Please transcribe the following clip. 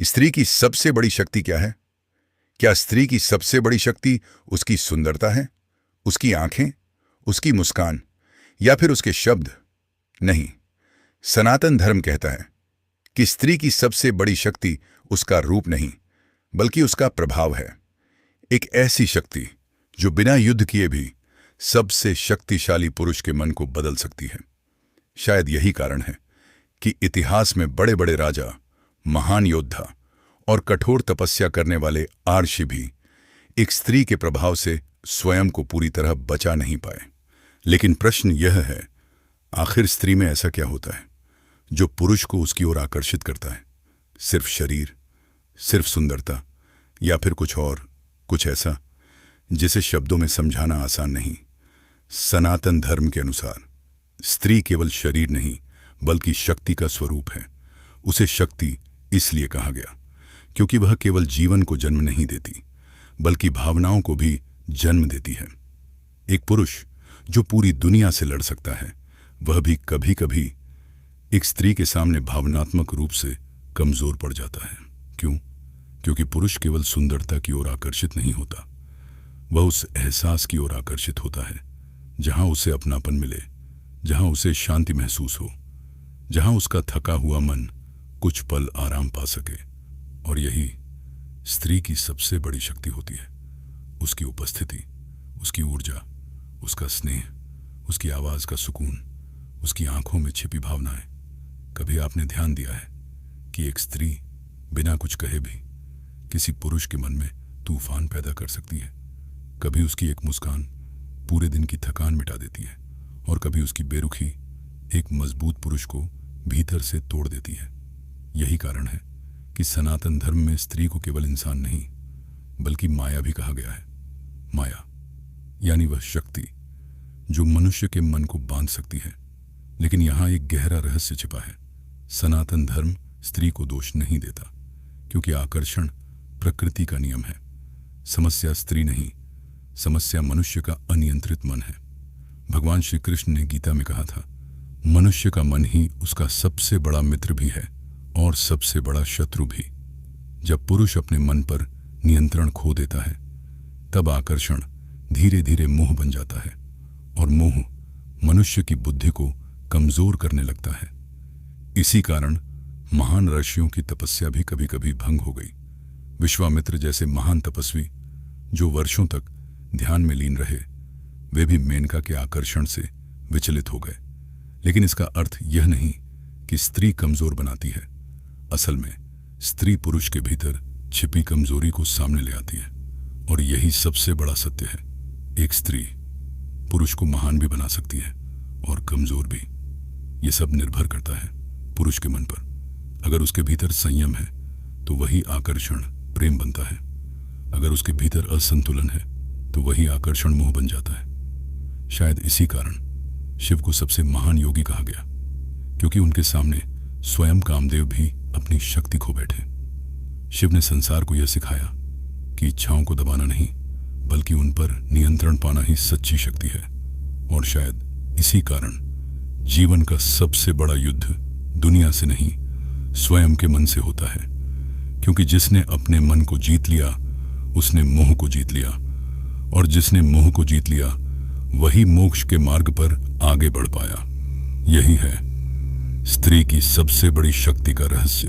स्त्री की सबसे बड़ी शक्ति क्या है? क्या स्त्री की सबसे बड़ी शक्ति उसकी सुंदरता है, उसकी आंखें, उसकी मुस्कान या फिर उसके शब्द? नहीं। सनातन धर्म कहता है कि स्त्री की सबसे बड़ी शक्ति उसका रूप नहीं, बल्कि उसका प्रभाव है। एक ऐसी शक्ति जो बिना युद्ध किए भी सबसे शक्तिशाली पुरुष के मन को बदल सकती है। शायद यही कारण है कि इतिहास में बड़े बड़े राजा, महान योद्धा और कठोर तपस्या करने वाले आर्षि भी एक स्त्री के प्रभाव से स्वयं को पूरी तरह बचा नहीं पाए। लेकिन प्रश्न यह है, आखिर स्त्री में ऐसा क्या होता है जो पुरुष को उसकी ओर आकर्षित करता है? सिर्फ शरीर, सिर्फ सुंदरता, या फिर कुछ और, कुछ ऐसा जिसे शब्दों में समझाना आसान नहीं। सनातन धर्म के अनुसार स्त्री केवल शरीर नहीं बल्कि शक्ति का स्वरूप है। उसे शक्ति इसलिए कहा गया क्योंकि वह केवल जीवन को जन्म नहीं देती बल्कि भावनाओं को भी जन्म देती है। एक पुरुष जो पूरी दुनिया से लड़ सकता है, वह भी कभी कभी एक स्त्री के सामने भावनात्मक रूप से कमजोर पड़ जाता है। क्यों? क्योंकि पुरुष केवल सुंदरता की ओर आकर्षित नहीं होता, वह उस एहसास की ओर आकर्षित होता है जहां उसे अपनापन मिले, जहां उसे शांति महसूस हो, जहां उसका थका हुआ मन कुछ पल आराम पा सके। और यही स्त्री की सबसे बड़ी शक्ति होती है। उसकी उपस्थिति, उसकी ऊर्जा, उसका स्नेह, उसकी आवाज का सुकून, उसकी आंखों में छिपी भावनाएं। कभी आपने ध्यान दिया है कि एक स्त्री बिना कुछ कहे भी किसी पुरुष के मन में तूफान पैदा कर सकती है? कभी उसकी एक मुस्कान पूरे दिन की थकान मिटा देती है और कभी उसकी बेरुखी एक मजबूत पुरुष को भीतर से तोड़ देती है। यही कारण है कि सनातन धर्म में स्त्री को केवल इंसान नहीं बल्कि माया भी कहा गया है। माया यानी वह शक्ति जो मनुष्य के मन को बांध सकती है। लेकिन यहां एक गहरा रहस्य छिपा है। सनातन धर्म स्त्री को दोष नहीं देता क्योंकि आकर्षण प्रकृति का नियम है। समस्या स्त्री नहीं, समस्या मनुष्य का अनियंत्रित मन है। भगवान श्री कृष्ण ने गीता में कहा था, मनुष्य का मन ही उसका सबसे बड़ा मित्र भी है और सबसे बड़ा शत्रु भी। जब पुरुष अपने मन पर नियंत्रण खो देता है, तब आकर्षण धीरे धीरे मोह बन जाता है और मोह मनुष्य की बुद्धि को कमजोर करने लगता है। इसी कारण महान ऋषियों की तपस्या भी कभी कभी भंग हो गई। विश्वामित्र जैसे महान तपस्वी जो वर्षों तक ध्यान में लीन रहे, वे भी मेनका के आकर्षण से विचलित हो गए। लेकिन इसका अर्थ यह नहीं कि स्त्री कमजोर बनाती है। असल में स्त्री पुरुष के भीतर छिपी कमजोरी को सामने ले आती है और यही सबसे बड़ा सत्य है। एक स्त्री पुरुष को महान भी बना सकती है और कमजोर भी। यह सब निर्भर करता है पुरुष के मन पर। अगर उसके भीतर संयम है तो वही आकर्षण प्रेम बनता है। अगर उसके भीतर असंतुलन है तो वही आकर्षण मोह बन जाता है। शायद इसी कारण शिव को सबसे महान योगी कहा गया, क्योंकि उनके सामने स्वयं कामदेव भी अपनी शक्ति खो बैठे। शिव ने संसार को यह सिखाया कि इच्छाओं को दबाना नहीं बल्कि उन पर नियंत्रण पाना ही सच्ची शक्ति है। और शायद इसी कारण जीवन का सबसे बड़ा युद्ध दुनिया से नहीं, स्वयं के मन से होता है। क्योंकि जिसने अपने मन को जीत लिया उसने मोह को जीत लिया, और जिसने मोह को जीत लिया वही मोक्ष के मार्ग पर आगे बढ़ पाया। यही है स्त्री की सबसे बड़ी शक्ति का रहस्य।